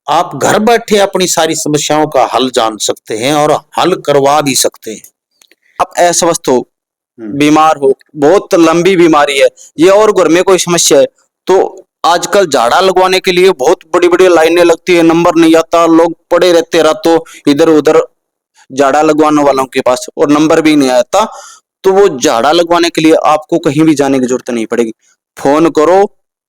आप घर बैठे अपनी सारी समस्याओं का हल जान सकते हैं और हल करवा भी सकते हैं। आप अस्वस्थ हो, बीमार हो, बहुत लंबी बीमारी है ये और घर में कोई समस्या है तो आजकल झाड़ा लगवाने के लिए बहुत बड़ी बड़ी लाइनें लगती है, नंबर नहीं आता, लोग पड़े रहते रातों इधर उधर झाड़ा लगवाने वालों के पास और नंबर भी नहीं आता। तो वो झाड़ा लगवाने के लिए आपको कहीं भी जाने की जरूरत नहीं पड़ेगी, फोन करो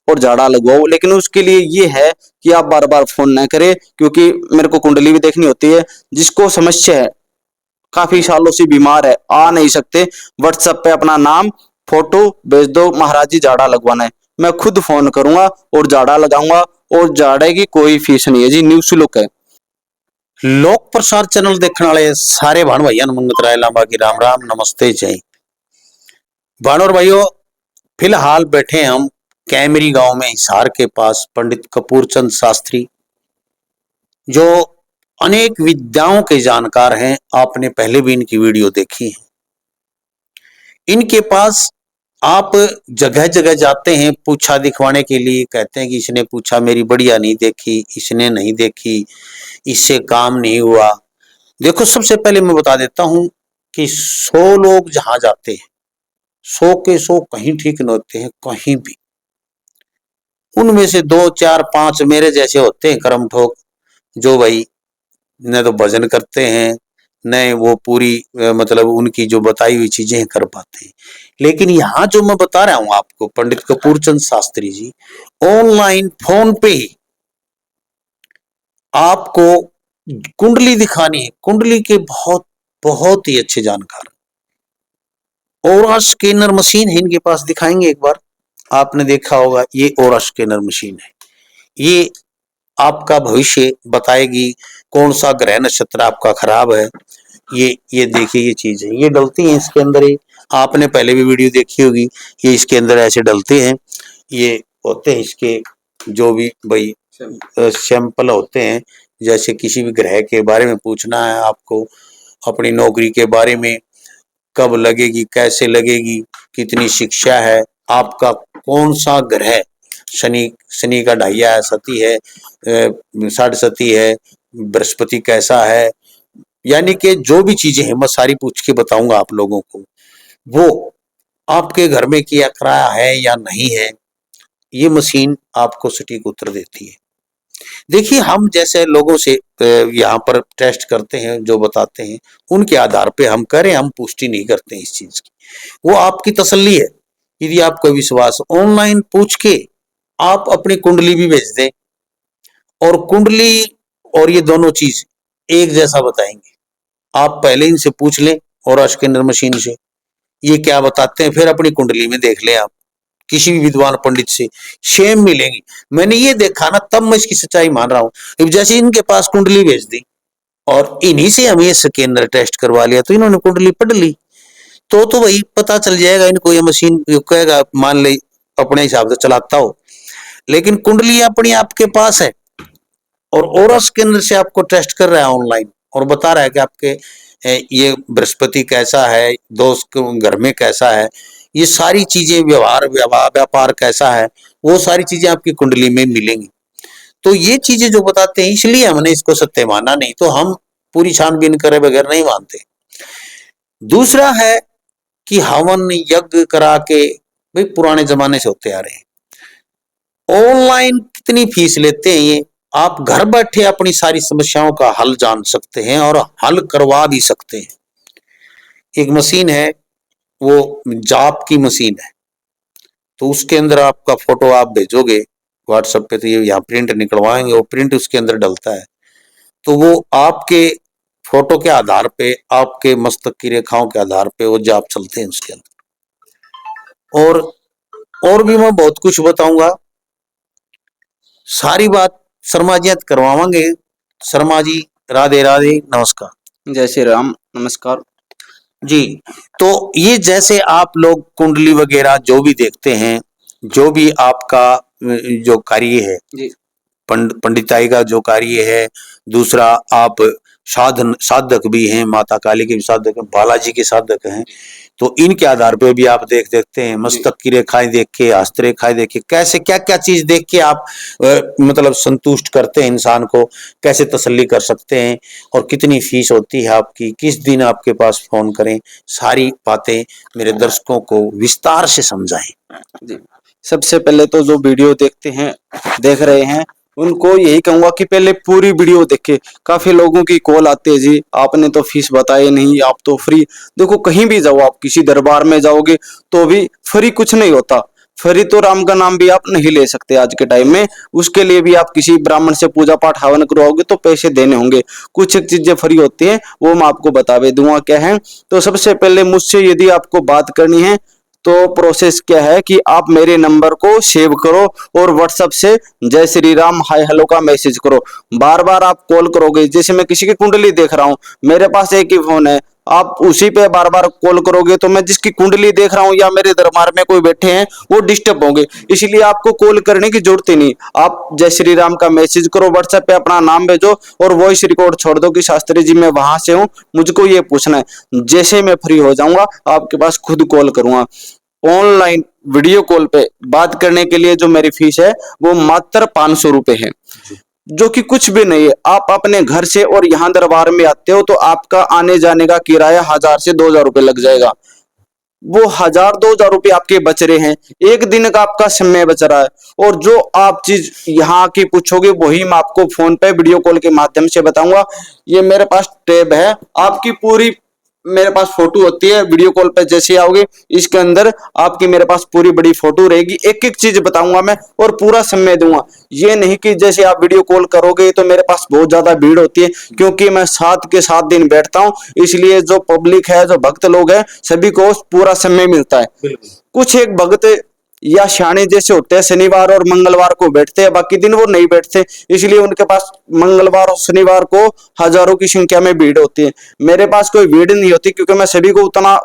और झाड़ा लगवाओ। लेकिन उसके लिए ये है कि आप बार बार फोन ना करें, क्योंकि मेरे को कुंडली भी देखनी होती है। जिसको समस्या है, काफी सालों से बीमार है, आ नहीं सकते, व्हाट्सएप पे अपना नाम फोटो भेज दो, महाराज जी झाड़ा लगवाना है, मैं खुद फोन करूंगा और झाड़ा लगाऊंगा और झाड़े की कोई फीस नहीं है जी, निःशुल्क है। लोक प्रसार चैनल देखने वाले सारे भाण भाइयों मंगत राय लांबा की राम राम नमस्ते जय। भाण और भाइयों, फिलहाल बैठे हम कैमरी गांव में हिसार के पास पंडित कपूर चंद शास्त्री, जो अनेक विद्याओं के जानकार हैं। आपने पहले भी इनकी वीडियो देखी है। इनके पास आप जगह जगह जाते हैं पूछा दिखवाने के लिए, कहते हैं कि इसने पूछा मेरी बढ़िया नहीं देखी, इसने नहीं देखी, इससे काम नहीं हुआ। देखो, सबसे पहले मैं बता देता हूं कि 100 लोग जहां जाते हैं 100 के 100 कहीं ठीक न होते हैं, कहीं भी। उनमें से 2 4 5 मेरे जैसे होते हैं कर्म ठोक, जो भाई न तो भजन करते हैं न वो पूरी मतलब उनकी जो बताई हुई चीजें कर पाते हैं। लेकिन यहाँ जो मैं बता रहा हूं आपको, पंडित कपूर चंद शास्त्री जी ऑनलाइन फोन पे ही आपको कुंडली दिखानी है। कुंडली के बहुत बहुत ही अच्छे जानकार, ओरा स्कैनर मशीन है इनके पास, दिखाएंगे एक बार। आपने देखा होगा, ये ओरा स्कैनर मशीन है। ये आपका भविष्य बताएगी, कौन सा ग्रह नक्षत्र आपका खराब है। ये देखिए, ये चीज है, ये डलती है इसके अंदर ही। आपने पहले भी वीडियो देखी होगी, ये इसके अंदर ऐसे डलते हैं। ये होते हैं इसके जो भी भाई सैंपल होते हैं। जैसे किसी भी ग्रह के बारे में पूछना है आपको, अपनी नौकरी के बारे में, कब लगेगी, कैसे लगेगी, कितनी शिक्षा है, आपका कौन सा ग्रह, शनि शनि का ढाइया है, सती है, साढ़े सती है, बृहस्पति कैसा है, यानी कि जो भी चीजें हैं मैं सारी पूछ के बताऊंगा आप लोगों को। वो आपके घर में किया कराया है या नहीं है, ये मशीन आपको सटीक उत्तर देती है। देखिए, हम जैसे लोगों से यहाँ पर टेस्ट करते हैं, जो बताते हैं उनके आधार पे हम करें, हम पुष्टि नहीं करते हैं इस चीज की। वो आपकी तसल्ली है। यदि आपको विश्वास, ऑनलाइन पूछ के आप अपनी कुंडली भी भेज दें, और कुंडली और ये दोनों चीज एक जैसा बताएंगे। आप पहले इनसे पूछ लें और स्कैनर मशीन से ये क्या बताते हैं, फिर अपनी कुंडली में देख लें आप किसी भी विद्वान पंडित से, सेम मिलेंगी। मैंने ये देखा ना, तब मैं इसकी सच्चाई मान रहा हूँ। जैसे इनके पास कुंडली भेज दी और इन्हीं से हम ये स्कैनर टेस्ट करवा लिया, तो इन्होंने कुंडली पढ़ ली, तो वही पता चल जाएगा इनको। ये मशीन कहेगा, मान ले अपने हिसाब से चलाता हो, लेकिन कुंडली अपनी आपके पास है और ओरा स्कैनर से आपको टेस्ट कर रहा है ऑनलाइन, और बता रहा है कि आपके ये बृहस्पति कैसा है, दोस्त घर में कैसा है, ये सारी चीजें, व्यवहार व्यापार कैसा है, वो सारी चीजें आपकी कुंडली में मिलेंगी। तो ये चीजें जो बताते हैं, इसलिए हमने इसको सत्य माना, नहीं तो हम पूरी छानबीन करे बगैर नहीं मानते। दूसरा है कि हवन यज्ञ करा के, भाई पुराने जमाने से होते आ रहे हैं। ऑनलाइन कितनी फीस लेते हैं ये, आप घर बैठे अपनी सारी समस्याओं का हल जान सकते हैं और हल करवा भी सकते हैं। एक मशीन है, वो जाप की मशीन है, तो उसके अंदर आपका फोटो आप भेजोगे व्हाट्सएप पे, तो ये यहाँ प्रिंट निकलवाएंगे, वो प्रिंट उसके अंदर डलता है। तो वो आपके फोटो के आधार पे, आपके मस्तक की रेखाओं के आधार पे वो जाप चलते हैं उसके अंदर। और भी मैं बहुत कुछ बताऊंगा, सारी बात शर्मा जी करवाएंगे। शर्मा जी, राधे राधे, नमस्कार। जय श्री राम, नमस्कार जी। तो ये जैसे आप लोग कुंडली वगैरह जो भी देखते हैं, जो भी आपका जो कार्य है जी, पंडिताई का जो कार्य है, दूसरा आप साधक भी हैं, माता काली के भी साधक हैं, बालाजी के साधक हैं, तो इनके आधार पे भी आप देख सकते हैं, मस्तक की रेखाएं देख के, हस्त रेखाएं देख के, कैसे क्या क्या चीज देख के आप मतलब संतुष्ट करते हैं इंसान को, कैसे तसल्ली कर सकते हैं, और कितनी फीस होती है आपकी, किस दिन आपके पास फोन करें, सारी बातें मेरे दर्शकों को विस्तार से समझाएं। जी, सबसे पहले तो जो वीडियो देख रहे हैं उनको यही कहूंगा कि पहले पूरी वीडियो देखे। काफी लोगों की कॉल आती है, जी आपने तो फीस बताई नहीं, आप तो फ्री। देखो कहीं भी जाओ, आप किसी दरबार में जाओगे तो भी फ्री कुछ नहीं होता। फ्री तो राम का नाम भी आप नहीं ले सकते आज के टाइम में। उसके लिए भी आप किसी ब्राह्मण से पूजा पाठ हवन करवाओगे तो पैसे देने होंगे। कुछ एक चीजें फ्री होती हैं वो मैं आपको बता दूंगा क्या है। तो सबसे पहले मुझसे यदि आपको बात करनी है तो प्रोसेस क्या है कि आप मेरे नंबर को सेव करो और व्हाट्सएप से जय श्री राम हाय हेलो का मैसेज करो। बार बार आप कॉल करोगे, जैसे मैं किसी की कुंडली देख रहा हूं, मेरे पास एक ही फोन है, आप उसी पे बार बार कॉल करोगे तो मैं जिसकी कुंडली देख रहा हूं या मेरे दरबार में कोई बैठे हैं वो डिस्टर्ब होंगे। इसलिए आपको कॉल करने की जरूरत ही नहीं। आप जय श्री राम का मैसेज करो, व्हाट्सएप पे अपना नाम भेजो और वॉइस रिकॉर्ड छोड़ दो कि शास्त्री जी मैं वहां से हूँ, मुझको ये पूछना है। जैसे मैं फ्री हो जाऊंगा आपके पास खुद कॉल करूंगा। ऑनलाइन वीडियो कॉल पे बात करने के लिए जो मेरी फीस है वो मात्र 500 रुपए है, जो कि कुछ भी नहीं है। आप अपने घर से और यहाँ दरबार में आते हो तो आपका आने जाने का किराया 1000 से 2000 रुपए लग जाएगा। वो 1000-2000 रुपए आपके बच रहे हैं, एक दिन का आपका समय बच रहा है। और जो आप चीज यहाँ की पूछोगे वही मैं आपको फोन पे वीडियो कॉल के माध्यम से बताऊंगा। ये मेरे पास टैब है, आपकी पूरी मेरे पास फोटो होती है। वीडियो कॉल पे जैसे आओगे इसके अंदर आपकी मेरे पास पूरी बड़ी फोटो रहेगी, एक एक चीज बताऊंगा मैं और पूरा समय दूंगा। ये नहीं कि जैसे आप वीडियो कॉल करोगे तो मेरे पास बहुत ज्यादा भीड़ होती है, क्योंकि मैं 7 के 7 दिन बैठता हूँ, इसलिए जो पब्लिक है, जो भक्त लोग हैं, सभी को पूरा समय मिलता है। कुछ एक भक्त या शाणे जैसे होते हैं शनिवार और मंगलवार को बैठते हैं, बाकी दिन वो नहीं बैठते, इसलिए उनके पास मंगलवार और शनिवार को हजारों की संख्या में भीड़ होती है। मेरे पास कोई भीड़ नहीं होती क्योंकि मैं सभी को उतना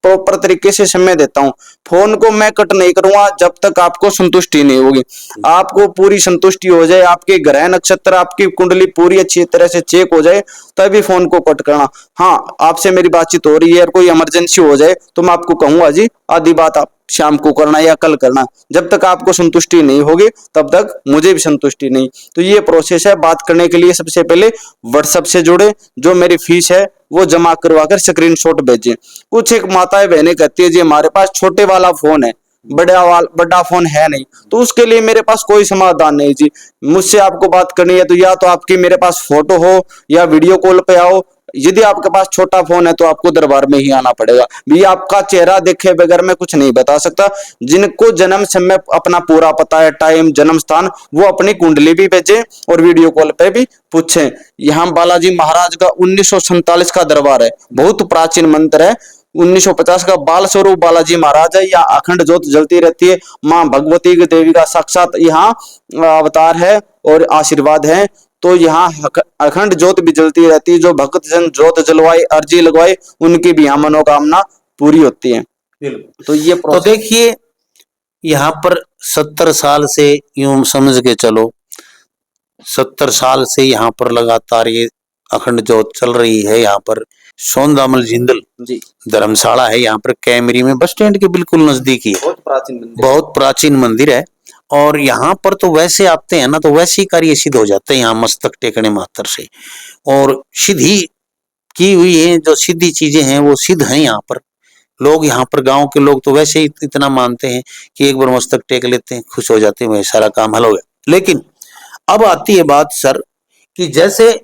प्रॉपर तरीके से समय देता हूँ। फोन को मैं कट नहीं करूंगा जब तक आपको संतुष्टि नहीं होगी। आपको पूरी संतुष्टि हो जाए, आपके ग्रह नक्षत्र आपकी कुंडली पूरी अच्छी तरह से चेक हो जाए तभी फोन को कट करना। हाँ, आपसे मेरी बातचीत हो रही है और कोई इमरजेंसी हो जाए तो मैं आपको कहूंगा जी आधी बात आप शाम को करना या कल करना। जब तक आपको संतुष्टि नहीं होगी तब तक मुझे भी संतुष्टि नहीं। तो ये प्रोसेस है। बात करने के लिए सबसे पहले व्हाट्सएप से जुड़े, जो मेरी फीस है वो जमा करवा कर स्क्रीनशॉट भेजें। कुछ एक माताएं बहनें कहती है जी हमारे पास छोटे वाला फोन है, बड़ा फोन है नहीं, तो उसके लिए मेरे पास कोई समाधान नहीं जी। मुझसे आपको बात करनी है तो या तो आपकी मेरे पास फोटो हो या वीडियो कॉल पे आओ। यदि आपके पास छोटा फोन है तो आपको दरबार में ही आना पड़ेगा। भी आपका चेहरा देखे बगैर मैं कुछ नहीं बता सकता। जिनको जन्म समय अपना पूरा पता है, टाइम, जन्म स्थान, वो अपनी कुंडली भी भेजे और वीडियो कॉल पे भी पूछें। यहाँ बालाजी महाराज का 1947 का दरबार है, बहुत प्राचीन मंदिर है। 1950 का बाल स्वरूप बालाजी महाराज है। यहाँ अखंड ज्योत जलती रहती है। माँ भगवती देवी का साक्षात यहाँ अवतार है और आशीर्वाद है। तो यहाँ अखंड ज्योत भी जलती रहती है। जो भक्त जन ज्योत जलवाए, अर्जी लगवाए, उनकी भी यहाँ मनोकामना पूरी होती है। तो ये तो देखिए यहाँ पर 70 साल से यूं समझ के चलो, 70 साल से यहाँ पर लगातार ये अखंड ज्योत चल रही है। यहाँ पर सोनदामल जिंदल जी धर्मशाला है, यहाँ पर कैमरी में बस स्टैंड के बिल्कुल नजदीक ही है। बहुत प्राचीन मंदिर है। और यहाँ पर तो वैसे आते हैं ना तो वैसे ही कार्य सिद्ध हो जाते हैं यहाँ मस्तक टेकने मात्र से। और सिद्धि की हुई है, जो सिद्धि चीजें हैं वो सिद्ध हैं यहाँ पर। लोग यहाँ पर गांव के लोग तो वैसे ही इतना मानते हैं कि एक बार मस्तक टेक लेते हैं, खुश हो जाते हैं, वही सारा काम हल हो गया। लेकिन अब आती है बात सर कि जैसे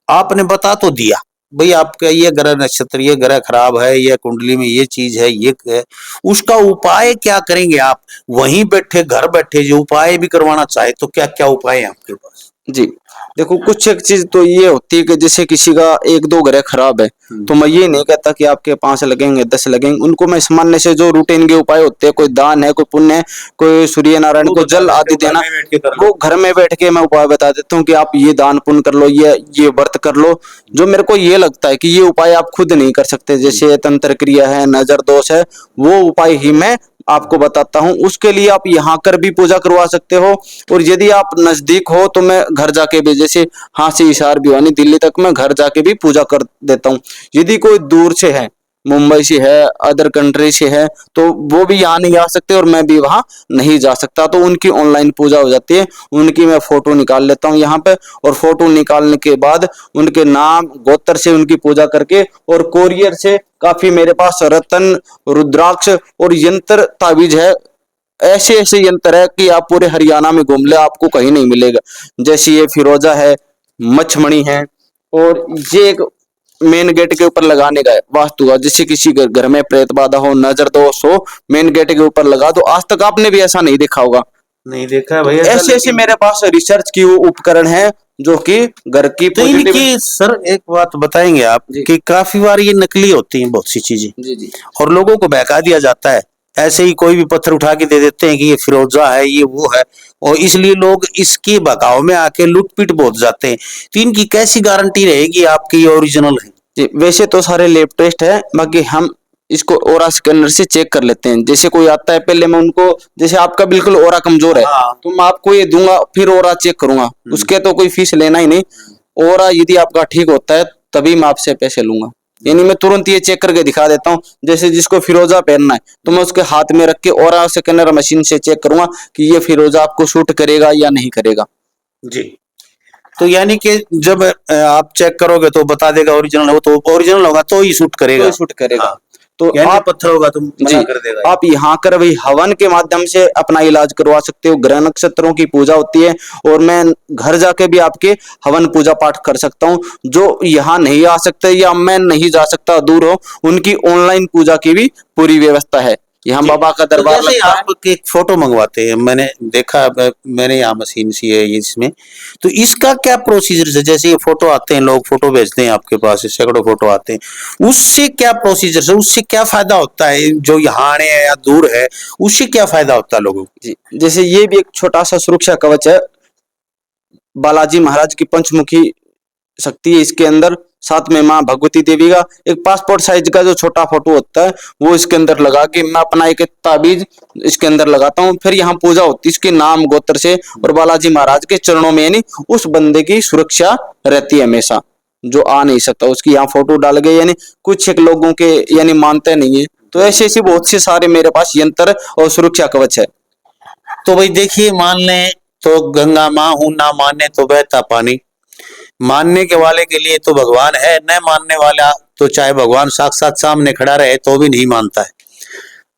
आपने बता तो दिया भाई आपका ये ग्रह नक्षत्र, ये ग्रह खराब है, ये कुंडली में ये चीज है, ये है, उसका उपाय क्या करेंगे आप? वहीं बैठे घर बैठे जो उपाय भी करवाना चाहे तो क्या क्या उपाय है आपके पास? जी देखो, कुछ एक चीज तो ये होती है कि जैसे किसी का 1-2 ग्रह खराब है तो मैं ये नहीं कहता कि आपके 5 लगेंगे 10 लगेंगे। उनको मैं सामान्य से जो रूटीन के उपाय होते हैं, कोई दान है, कोई पुण्य है, कोई सूर्य नारायण को जल आदि देना, वो घर में बैठ के मैं उपाय बता देता हूँ कि आप ये दान पुण्य कर लो, ये व्रत कर लो। जो मेरे को ये लगता है कि ये उपाय आप खुद नहीं कर सकते, जैसे तंत्र क्रिया है, नजर दोष है, वो उपाय ही मैं आपको बताता हूँ। उसके लिए आप यहाँ कर भी पूजा करवा सकते हो। और यदि आप नजदीक हो तो मैं घर जाके भी, जैसे हाँ से हिसार भिवानी दिल्ली तक मैं घर जाके भी पूजा कर देता हूँ। यदि कोई दूर से है मुंबई से है, अदर कंट्री से है, तो वो भी यहाँ नहीं आ सकते और मैं भी वहाँ नहीं जा सकता, तो उनकी ऑनलाइन पूजा हो जाती है। उनकी मैं फोटो निकाल लेता हूँ यहाँ पे, और फोटो निकालने के बाद उनके नाम गोत्र से उनकी पूजा करके, और कोरियर से काफी मेरे पास रतन, रुद्राक्ष और यंत्र ताबीज है। ऐसे ऐसे यंत्र है कि आप पूरे हरियाणा में घूम ले, आपको कहीं नहीं मिलेगा। जैसे ये फिरोजा है, मछमणि है, और ये एक मेन गेट के ऊपर लगाने का है वास्तु का। जैसे किसी घर में प्रेत बाधा हो, नजर दोष हो, मेन गेट के ऊपर लगा दो। आज तक आपने भी ऐसा नहीं देखा होगा। नहीं देखा है भैया, ऐसे ऐसे मेरे पास रिसर्च की उपकरण है जो कि घर की तो पॉजिटिव। इनकी सर एक बात बताएंगे आप कि काफी बार ये नकली होती हैं बहुत सी चीजें, जी जी और लोगों को बहका दिया जाता है। ऐसे ही कोई भी पत्थर उठा के दे देते हैं कि ये फिरोजा है, ये वो है, और इसलिए लोग इसके बहकाव में आके लूट-पीट बहुत जाते हैं। तो इनकी कैसी गारंटी रहेगी आपकी ओरिजिनल है? जी, वैसे तो सारे लैब टेस्ट है, बाकी हम इसको ओरा स्कैनर से चेक कर लेते हैं। जैसे कोई आता है, पहले मैं उनको, जैसे आपका बिल्कुल ओरा कमजोर है, हाँ। तो मैं आपको ये दूंगा, फिर ओरा चेक करूंगा। उसके तो कोई फीस लेना ही नहीं। ओरा यदि आपका ठीक होता है तभी मैं आपसे पैसे लूंगा। यानी मैं तुरंत ये चेक करके दिखा देता हूँ। जैसे जिसको फिरोजा पहनना है तो मैं उसके हाथ में रख के ओरा स्कैनर मशीन से चेक करूंगा कि ये फिरोजा आपको सूट करेगा या नहीं करेगा। जी। तो यानी कि जब आप चेक करोगे तो बता देगा ओरिजिनल हो, तो ओरिजिनल होगा तो ही सूट करेगा। तो सूट करेगा। हाँ। तो यानी आप पत्थर होगा तो जी, मना कर देगा। आप यहाँ कर वही हवन के माध्यम से अपना इलाज करवा सकते हो। ग्रह नक्षत्रों की पूजा होती है, और मैं घर जाके भी आपके हवन पूजा पाठ कर सकता हूँ। जो यहाँ नहीं आ सकते या मैं नहीं जा सकता, दूर हो, उनकी ऑनलाइन पूजा की भी पूरी व्यवस्था है। यहाँ बाबा का तो दरबार जैसे लगता है। आप एक फोटो मंगवाते हैं, मैंने देखा, मैंने यहाँ मशीन सी है ये इसमें, तो इसका क्या प्रोसीजर है? जैसे ये फोटो आते हैं, लोग फोटो भेजते हैं आपके पास, सैकड़ों फोटो आते हैं, उससे क्या प्रोसीजर है? उससे क्या फायदा होता है? जो यहाँ आने हैं या दूर है, उससे क्या फायदा होता है लोगों को? जी, जैसे ये भी एक छोटा सा सुरक्षा कवच है। बालाजी महाराज की पंचमुखी शक्ति है इसके अंदर। साथ में माँ भगवती देवी का एक पासपोर्ट साइज का जो छोटा फोटो होता है वो इसके अंदर लगा के मैं अपना एक ताबीज इसके अंदर लगाता हूँ। फिर यहाँ पूजा होती है इसके नाम गोत्र से, और बालाजी महाराज के चरणों में, यानी उस बंदे की सुरक्षा रहती है हमेशा, जो आ नहीं सकता। उसकी यहाँ फोटो डाल गए, यानी कुछ एक लोगों के यानी मानते नहीं है। तो ऐसे ऐसे बहुत से सारे मेरे पास यंत्र और सुरक्षा कवच है। तो भाई देखिए, मान लें तो गंगा माँ हूं, ना माने तो बहता पानी। मानने के वाले के लिए तो भगवान है, न मानने वाला तो चाहे भगवान साक्षात सामने खड़ा रहे तो भी नहीं मानता है।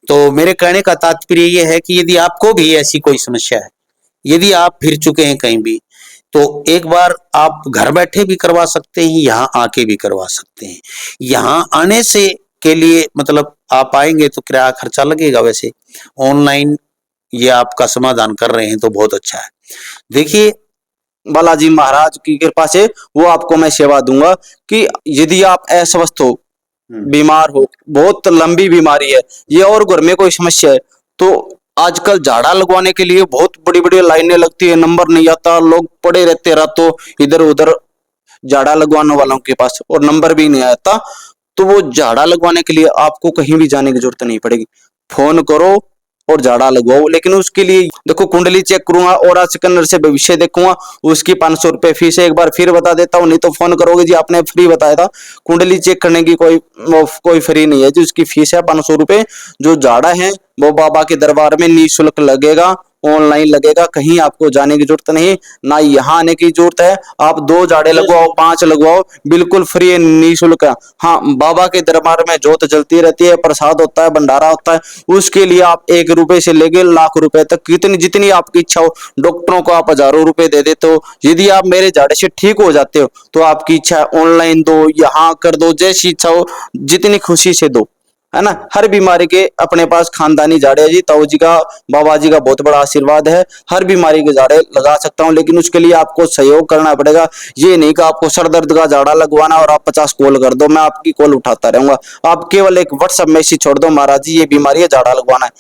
तो मेरे कहने का तात्पर्य ये है कि यदि आपको भी ऐसी कोई समस्या है, यदि आप फिर चुके हैं कहीं भी, तो एक बार आप घर बैठे भी करवा सकते हैं, यहाँ आके भी करवा सकते हैं। यहाँ आने से के लिए मतलब आप आएंगे तो क्या खर्चा लगेगा? वैसे ऑनलाइन ये आपका समाधान कर रहे हैं तो बहुत अच्छा है। देखिए, बालाजी महाराज की कृपा से वो आपको मैं सेवा दूंगा कि यदि आप अस्वस्थ हो, बीमार हो, बहुत लंबी बीमारी है, ये और घर में कोई समस्या है, तो आजकल झाड़ा लगवाने के लिए बहुत बड़ी बड़ी लाइनें लगती है, नंबर नहीं आता, लोग पड़े रहते रातों इधर उधर झाड़ा लगवाने वालों के पास, और नंबर भी नहीं आता। तो वो झाड़ा लगवाने के लिए आपको कहीं भी जाने की जरूरत नहीं पड़ेगी। फोन करो और झाड़ा लगवाओ। लेकिन उसके लिए देखो, कुंडली चेक करूंगा और स्कैनर से भविष्य देखूंगा, उसकी 500 रुपए फीस है। एक बार फिर बता देता हूँ, नहीं तो फोन करोगे जी आपने फ्री बताया था। कुंडली चेक करने की कोई फ्री नहीं है जी, उसकी फीस है 500 रुपए। जो झाड़ा है वो बाबा के दरबार में निःशुल्क लगेगा, ऑनलाइन लगेगा, कहीं आपको जाने की जरूरत नहीं, ना यहाँ आने की जरूरत है। आप 2 झाड़े लगवाओ, 5 लगवाओ, बिल्कुल फ्री है, निःशुल्क। हाँ, बाबा के दरबार में जोत जलती रहती है, प्रसाद होता है, भंडारा होता है। उसके लिए आप 1 रुपए से लेके लाख रुपए तक, कितनी जितनी आपकी इच्छा हो, डॉक्टरों को आप हजारों रुपए दे देते हो। यदि आप मेरे झाड़े से ठीक हो जाते हो तो आपकी इच्छा है ऑनलाइन दो, यहाँ कर दो, जैसी इच्छा हो जितनी खुशी से दो, है ना। हर बीमारी के अपने पास खानदानी झाड़े है जी, ताऊ जी का, बाबा जी का बहुत बड़ा आशीर्वाद है। हर बीमारी के झाड़े लगा सकता हूँ, लेकिन उसके लिए आपको सहयोग करना पड़ेगा। ये नहीं कि आपको सर दर्द का झाड़ा लगवाना और आप 50 कॉल कर दो, मैं आपकी कॉल उठाता रहूंगा। आप केवल एक व्हाट्सएप मैसेज छोड़ दो, महाराज जी ये बीमारी है, झाड़ा लगवाना है,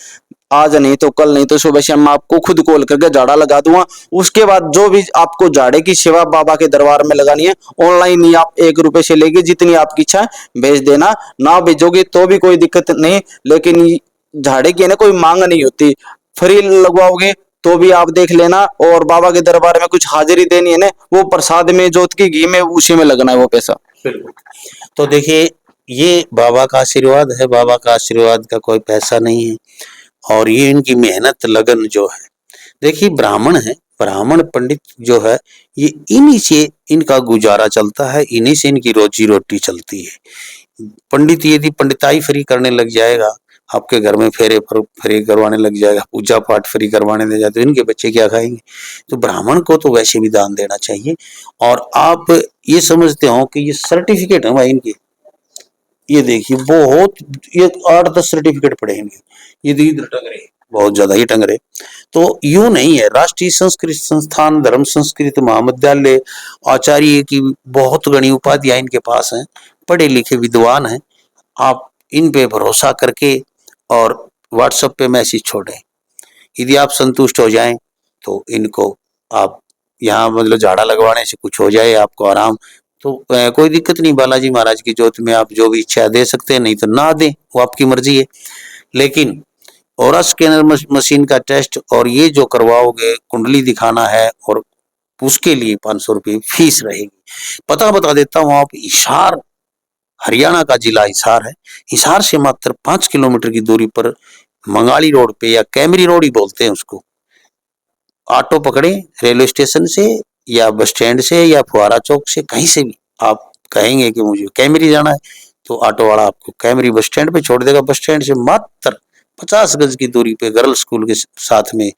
आज नहीं तो कल, नहीं तो सुबह शाम मैं आपको खुद कॉल करके झाड़ा लगा दूंगा। उसके बाद जो भी आपको झाड़े की सेवा बाबा के दरबार में लगानी है, ऑनलाइन ही आप 1 रुपए से लेके जितनी आपकी इच्छा है भेज देना। ना भेजोगे तो भी कोई दिक्कत नहीं, लेकिन झाड़े की है ना कोई मांग नहीं होती। फ्री लगवाओगे तो भी आप देख लेना, और बाबा के दरबार में कुछ हाजिरी देनी है ना, वो प्रसाद में, जोत की घी में, उसी में लगना है वो पैसा। बिल्कुल। तो देखिए, ये बाबा का आशीर्वाद है, बाबा का आशीर्वाद का कोई पैसा नहीं है, और ये इनकी मेहनत लगन जो है। देखिए ब्राह्मण है, ब्राह्मण पंडित जो है, ये इन्हीं से इनका गुजारा चलता है, इन्हीं से इनकी रोजी रोटी चलती है। पंडित यदि पंडिताई फ्री करने लग जाएगा, आपके घर में फेरे फ्री करवाने लग जाएगा, पूजा पाठ फ्री करवाने लग जाए, तो इनके बच्चे क्या खाएंगे? तो ब्राह्मण को तो वैसे भी दान देना चाहिए। और आप ये समझते हो कि ये सर्टिफिकेट है भाई इनके, ये देखिए बहुत, ये 8-10 सर्टिफिकेट पड़े इनके, ये इधर टंग रहे, बहुत ज्यादा ये टंग रहे। तो यूं नहीं है, राष्ट्रीय संस्कृत संस्थान, धर्म संस्कृत महाविद्यालय, आचार्य की बहुत गणी उपाधियां इनके पास हैं, पढ़े लिखे विद्वान हैं। आप इन पे भरोसा करके और व्हाट्सएप पे मैसेज छोड़ें, यदि आप संतुष्ट हो जाएं तो इनको आप यहाँ मतलब झाड़ा लगवाने से कुछ हो जाए आपको आराम, तो कोई दिक्कत नहीं, बालाजी महाराज की ज्योत में आप जो भी इच्छा दे सकते हैं, नहीं तो ना दें, वो आपकी मर्जी है। लेकिन ऑरा स्कैनर मशीन का टेस्ट और ये जो करवाओगे, कुंडली दिखाना है, और उसके लिए 500 रुपये फीस रहेगी। पता बता देता हूँ, आप हिसार, हरियाणा का जिला हिसार है, हिसार से मात्र 5 किलोमीटर की दूरी पर मंगाली रोड पे, या कैमरी रोड ही बोलते हैं उसको, ऑटो पकड़े रेलवे स्टेशन से या बस स्टैंड से या फुहारा चौक से, कहीं से भी आप कहेंगे कि मुझे कैमरी जाना है, तो ऑटो वाला आपको कैमरी बस स्टैंड पे छोड़ देगा। बस स्टैंड से मात्र 50 गज की दूरी पे गर्ल्स स्कूल के साथ में,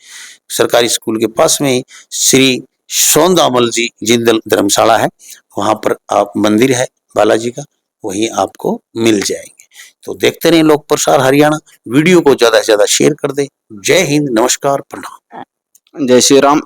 सरकारी स्कूल के पास में ही श्री सौंदामल जी जिंदल धर्मशाला है, वहां पर आप मंदिर है बालाजी का, वहीं आपको मिल जाएंगे। तो देखते रहे लोक प्रसार हरियाणा, वीडियो को ज्यादा से ज्यादा शेयर कर दे। जय हिंद, नमस्कार, प्रणाम। जय श्री राम।